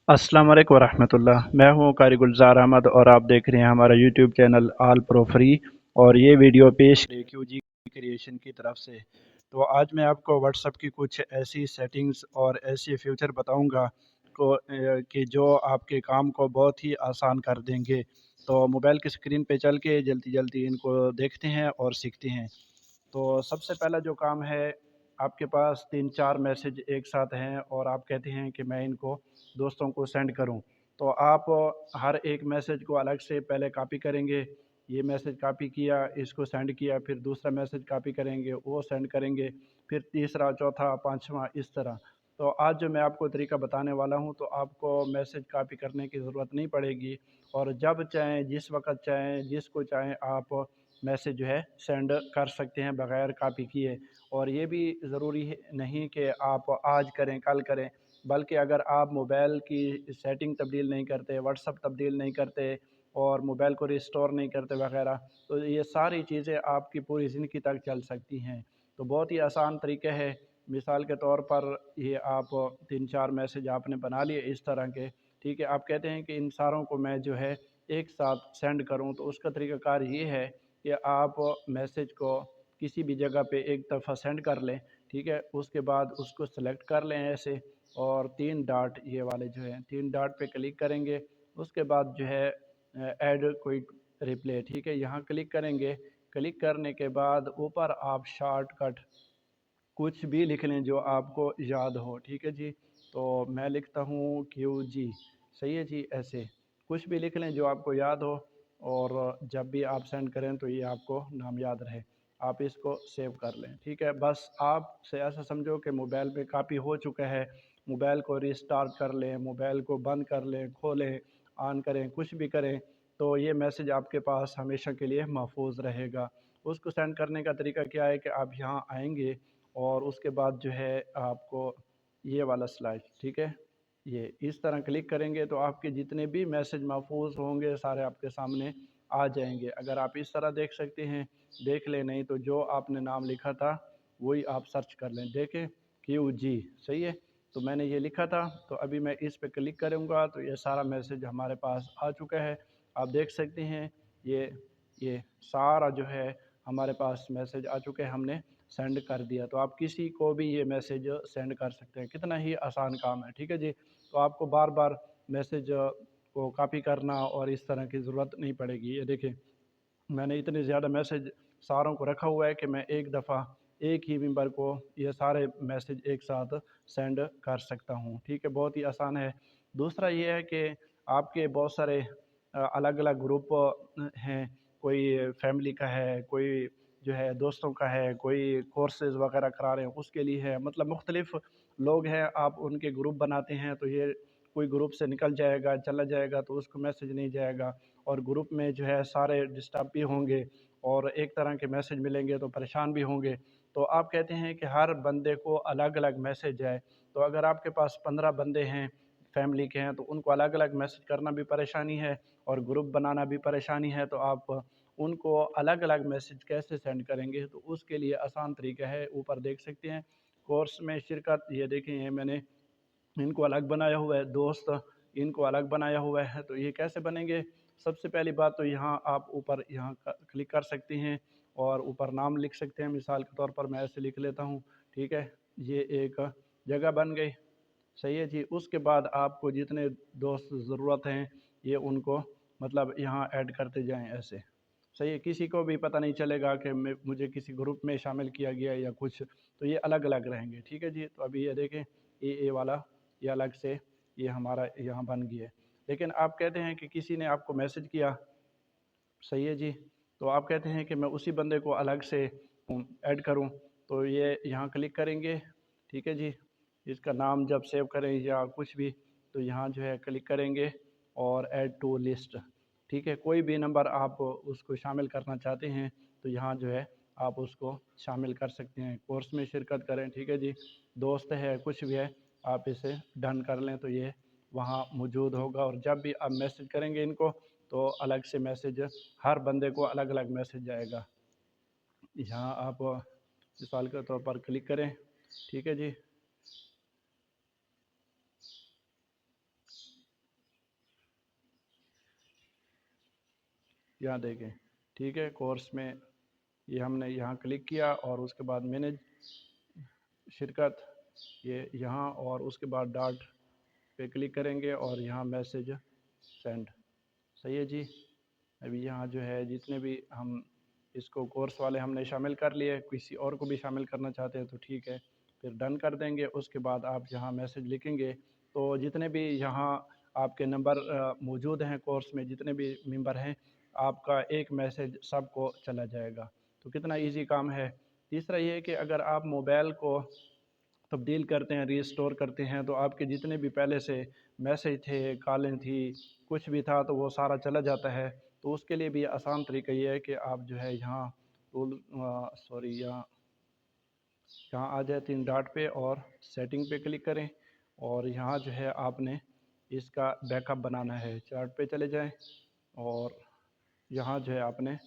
अस्सलाम वालेकुम वरहमतुल्लाह। मैं हूं कारी गुलजार अहमद और आप देख रहे हैं हमारा यूट्यूब चैनल आल प्रो फ्री। और ये वीडियो पेश क्यूजी क्रिएशन की तरफ से। तो आज मैं आपको व्हाट्सअप की कुछ ऐसी सेटिंग्स और ऐसे फीचर बताऊंगा कि जो आपके काम को बहुत ही आसान कर देंगे। तो मोबाइल की स्क्रीन पे चल के जल्दी जल्दी इनको देखते हैं और सीखते हैं। तो सबसे पहला जो काम है, आपके पास 3-4 मैसेज एक साथ हैं और आप कहते हैं कि मैं इनको दोस्तों को सेंड करूं। तो आप हर एक मैसेज को अलग से पहले कॉपी करेंगे। ये मैसेज कॉपी किया, इसको सेंड किया, फिर दूसरा मैसेज कॉपी करेंगे, वो सेंड करेंगे, फिर तीसरा, चौथा, पांचवा, इस तरह। तो आज जो मैं आपको तरीका बताने वाला हूं, तो आपको मैसेज कॉपी करने की ज़रूरत नहीं पड़ेगी और जब चाहें, जिस वक़्त चाहें, जिसको चाहें आप मैसेज जो है सेंड कर सकते हैं बग़ैर कॉपी किए। और ये भी ज़रूरी है नहीं कि आप आज करें, कल करें, बल्कि अगर आप मोबाइल की सेटिंग तब्दील नहीं करते, व्हाट्सअप तब्दील नहीं करते और मोबाइल को रिस्टोर नहीं करते वगैरह, तो ये सारी चीज़ें आपकी पूरी ज़िंदगी तक चल सकती हैं। तो बहुत ही आसान तरीका है। मिसाल के तौर पर ये आप 3-4 मैसेज आपने बना लिए इस तरह के, ठीक है। आप कहते हैं कि इन सारों को मैं जो है एक साथ सेंड करूं, तो उसका तरीक़ाकार ये है कि आप मैसेज को किसी भी जगह पे एक दफ़ा सेंड कर लें, ठीक है। उसके बाद उसको सेलेक्ट कर लें ऐसे, और 3 डॉट ये वाले जो हैं, 3 डॉट पे क्लिक करेंगे। उसके बाद जो है ऐड क्विक रिप्ले, ठीक है, यहाँ क्लिक करेंगे। क्लिक करने के बाद ऊपर आप शॉर्टकट कुछ भी लिख लें जो आपको याद हो, ठीक है जी। तो मैं लिखता हूँ क्यू जी, सही है जी। ऐसे कुछ भी लिख लें जो आपको याद हो, और जब भी आप सेंड करें तो ये आपको नाम याद रहे। आप इसको सेव कर लें, ठीक है। बस आप से ऐसा समझो कि मोबाइल पे कॉपी हो चुका है। मोबाइल को रिस्टार्ट कर लें, मोबाइल को बंद कर लें, खोलें, ऑन करें, कुछ भी करें, तो ये मैसेज आपके पास हमेशा के लिए महफूज रहेगा। उसको सेंड करने का तरीका क्या है कि आप यहाँ आएंगे और उसके बाद जो है आपको ये वाला स्लाइड, ठीक है, ये इस तरह क्लिक करेंगे तो आपके जितने भी मैसेज महफूज होंगे सारे आपके सामने आ जाएंगे। अगर आप इस तरह देख सकते हैं, देख लें, नहीं तो जो आपने नाम लिखा था वही आप सर्च कर लें। देखें, क्यू जी, सही है। तो मैंने ये लिखा था, तो अभी मैं इस पे क्लिक करूँगा तो ये सारा मैसेज हमारे पास आ चुका है। आप देख सकते हैं ये ये सारा जो है हमारे पास मैसेज आ चुके हैं, हमने सेंड कर दिया। तो आप किसी को भी ये मैसेज सेंड कर सकते हैं। कितना ही आसान काम है, ठीक है जी। तो आपको बार बार मैसेज को कॉपी करना और इस तरह की ज़रूरत नहीं पड़ेगी। ये देखें, मैंने इतने ज़्यादा मैसेज सारों को रखा हुआ है कि मैं एक दफ़ा एक ही मेंबर को ये सारे मैसेज एक साथ सेंड कर सकता हूँ, ठीक है। बहुत ही आसान है। दूसरा ये है कि आपके बहुत सारे अलग अलग ग्रुप हैं। कोई फैमिली का है, कोई जो है दोस्तों का है, कोई कोर्सेज़ वगैरह करा रहे हैं उसके लिए है, मतलब मुख्तलिफ लोग हैं। आप उनके ग्रुप बनाते हैं तो ये कोई ग्रुप से निकल जाएगा, चला जाएगा तो उसको मैसेज नहीं जाएगा, और ग्रुप में जो है सारे डिस्टर्ब भी होंगे और एक तरह के मैसेज मिलेंगे तो परेशान भी होंगे। तो आप कहते हैं कि हर बंदे को अलग अलग मैसेज जाए। तो अगर आपके पास 15 बंदे हैं, फैमिली के हैं, तो उनको अलग अलग मैसेज करना भी परेशानी है और ग्रुप बनाना भी परेशानी है। तो आप उनको अलग अलग मैसेज कैसे सेंड करेंगे, तो उसके लिए आसान तरीका है, ऊपर देख सकते हैं कोर्स में शिरकत, ये देखें, ये मैंने इनको अलग बनाया हुआ है। दोस्त, इनको अलग बनाया हुआ है। तो ये कैसे बनेंगे? सबसे पहली बात तो यहाँ आप ऊपर यहाँ क्लिक कर सकते हैं और ऊपर नाम लिख सकते हैं। मिसाल के तौर पर मैं ऐसे लिख लेता हूँ, ठीक है। ये एक जगह बन गई, सही है जी। उसके बाद आपको जितने दोस्त ज़रूरत हैं ये उनको मतलब यहाँ ऐड करते जाएं ऐसे, सही है। किसी को भी पता नहीं चलेगा कि मुझे किसी ग्रुप में शामिल किया गया या कुछ, तो ये अलग अलग रहेंगे, ठीक है जी। तो अभी ये देखें, ये वाला ये अलग से ये हमारा यहाँ बन गया है। लेकिन आप कहते हैं कि किसी ने आपको मैसेज किया, सही है जी, तो आप कहते हैं कि मैं उसी बंदे को अलग से ऐड करूं, तो ये यहाँ क्लिक करेंगे, ठीक है जी। इसका नाम जब सेव करें या कुछ भी, तो यहाँ जो है क्लिक करेंगे और ऐड टू लिस्ट, ठीक है। कोई भी नंबर आप उसको शामिल करना चाहते हैं तो यहाँ जो है आप उसको शामिल कर सकते हैं। कोर्स में शिरकत करें, ठीक है जी, दोस्त है, कुछ भी है, आप इसे डन कर लें तो ये वहाँ मौजूद होगा। और जब भी आप मैसेज करेंगे इनको तो अलग से मैसेज, हर बंदे को अलग अलग मैसेज जाएगा। यहाँ आप मिसाल के तौर पर क्लिक करें, ठीक है जी। यहाँ देखें, ठीक है। कोर्स में ये हमने यहाँ क्लिक किया और उसके बाद मैनेज शिरकत ये यहाँ, और उसके बाद डॉट पे क्लिक करेंगे और यहाँ मैसेज सेंड। सही है जी। अभी यहाँ जो है जितने भी हम इसको कोर्स वाले हमने शामिल कर लिए, किसी और को भी शामिल करना चाहते हैं तो ठीक है, फिर डन कर देंगे। उसके बाद आप यहाँ मैसेज लिखेंगे तो जितने भी यहाँ आपके नंबर मौजूद हैं कोर्स में, जितने भी मेंबर हैं, आपका एक मैसेज सबको चला जाएगा। तो कितना इजी काम है। तीसरा ये है कि अगर आप मोबाइल को तब्दील करते हैं, रीस्टोर करते हैं, तो आपके जितने भी पहले से मैसेज थे, कॉलें थी, कुछ भी था, तो वो सारा चला जाता है। तो उसके लिए भी आसान तरीका ये है कि आप जो है यहाँ टूल यहाँ यहाँ आ जाए 3 डॉट पे और सेटिंग पे क्लिक करें, और यहाँ जो है आपने इसका बैकअप बनाना है। चार्ट पे चले जाएं और यहाँ जो है आपने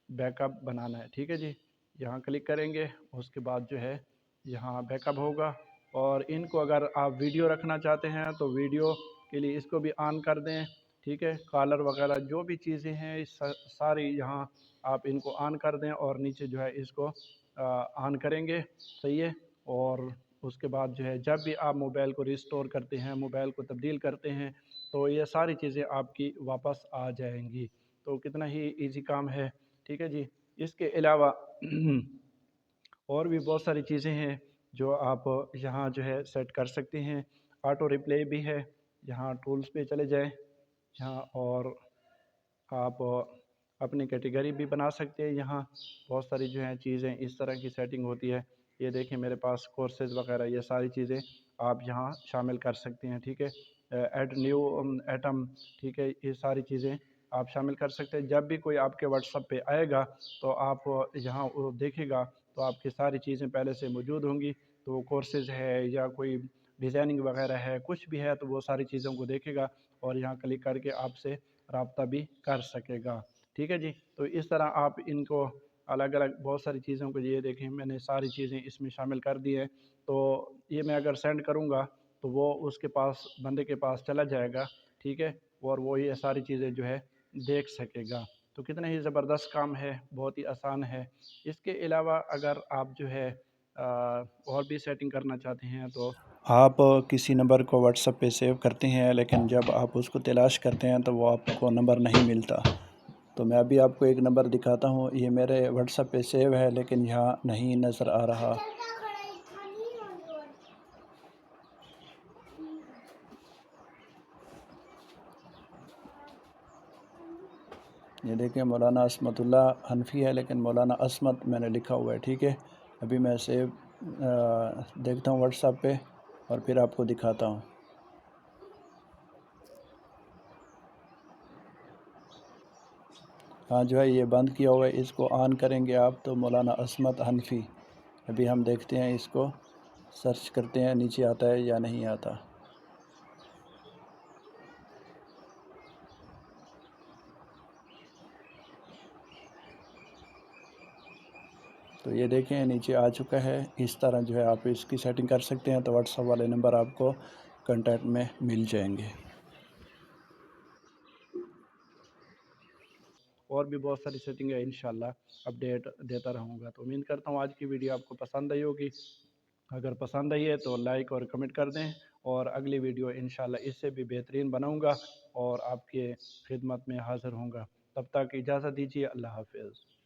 बैकअप बनाना है, ठीक है जी। यहाँ क्लिक करेंगे, उसके बाद जो है यहाँ बैकअप होगा। और इनको अगर आप वीडियो रखना चाहते हैं तो वीडियो के लिए इसको भी ऑन कर दें, ठीक है। कॉलर वगैरह जो भी चीज़ें हैं सारी यहाँ आप इनको ऑन कर दें, और नीचे जो है इसको ऑन करेंगे, सही है। और उसके बाद जो है जब भी आप मोबाइल को रिस्टोर करते हैं, मोबाइल को तब्दील करते हैं, तो ये सारी चीज़ें आपकी वापस आ जाएंगी। तो कितना ही इजी काम है, ठीक है जी। इसके अलावा और भी बहुत सारी चीज़ें हैं जो आप यहाँ जो है सेट कर सकते हैं। ऑटो रिप्ले भी है, यहाँ टूल्स पे चले जाएं यहाँ, और आप अपनी कैटेगरी भी बना सकते हैं। यहाँ बहुत सारी जो हैं चीज़ें इस तरह की सेटिंग होती है। ये देखें मेरे पास कोर्सेज़ वगैरह, ये सारी चीज़ें आप यहाँ शामिल कर सकते हैं, ठीक है। ऐड न्यू एटम, ठीक है, ये सारी चीज़ें आप शामिल कर सकते हैं। जब भी कोई आपके व्हाट्सएप पे आएगा तो आप यहाँ वो देखेगा तो आपकी सारी चीज़ें पहले से मौजूद होंगी। तो कोर्सेज़ है या कोई डिज़ाइनिंग वगैरह है, कुछ भी है, तो वो सारी चीज़ों को देखेगा और यहाँ क्लिक करके आपसे रब्ता भी कर सकेगा, ठीक है जी। तो इस तरह आप इनको अलग अलग बहुत सारी चीज़ों को, ये देखें मैंने सारी चीज़ें इसमें शामिल कर दी है। तो ये मैं अगर सेंड करूँगा तो वो उसके पास, बंदे के पास चला जाएगा, ठीक है, और वो ये सारी चीज़ें जो है देख सकेगा। तो कितना ही ज़बरदस्त काम है, बहुत ही आसान है। इसके अलावा अगर आप जो है और भी सेटिंग करना चाहते हैं तो आप किसी नंबर को व्हाट्सएप पे सेव करते हैं, लेकिन जब आप उसको तलाश करते हैं तो वो आपको नंबर नहीं मिलता। तो मैं अभी आपको एक नंबर दिखाता हूँ, ये मेरे व्हाट्सएप पे सेव है लेकिन यहाँ नहीं नज़र आ रहा। ये देखें मौलाना असमतुल्लाह हनफी है, लेकिन मौलाना असमत मैंने लिखा हुआ है, ठीक है। अभी मैं सेव देखता हूँ व्हाट्सएप पे और फिर आपको दिखाता हूँ। हाँ जो है ये बंद किया हुआ है, इसको ऑन करेंगे आप तो मौलाना असमत हनफी। अभी हम देखते हैं, इसको सर्च करते हैं नीचे आता है या नहीं आता। तो ये देखें नीचे आ चुका है। इस तरह जो है आप इसकी सेटिंग कर सकते हैं। तो व्हाट्सएप वाले नंबर आपको कांटेक्ट में मिल जाएंगे। और भी बहुत सारी सेटिंग है, इंशाल्लाह अपडेट देता रहूँगा। तो उम्मीद करता हूँ आज की वीडियो आपको पसंद आई होगी। अगर पसंद आई है तो लाइक और कमेंट कर दें, और अगली वीडियो इंशाल्लाह इससे भी बेहतरीन बनाऊँगा और आपके खिदमत में हाज़िर होऊंगा। तब तक इजाज़त दीजिए। अल्लाह हाफ़िज़।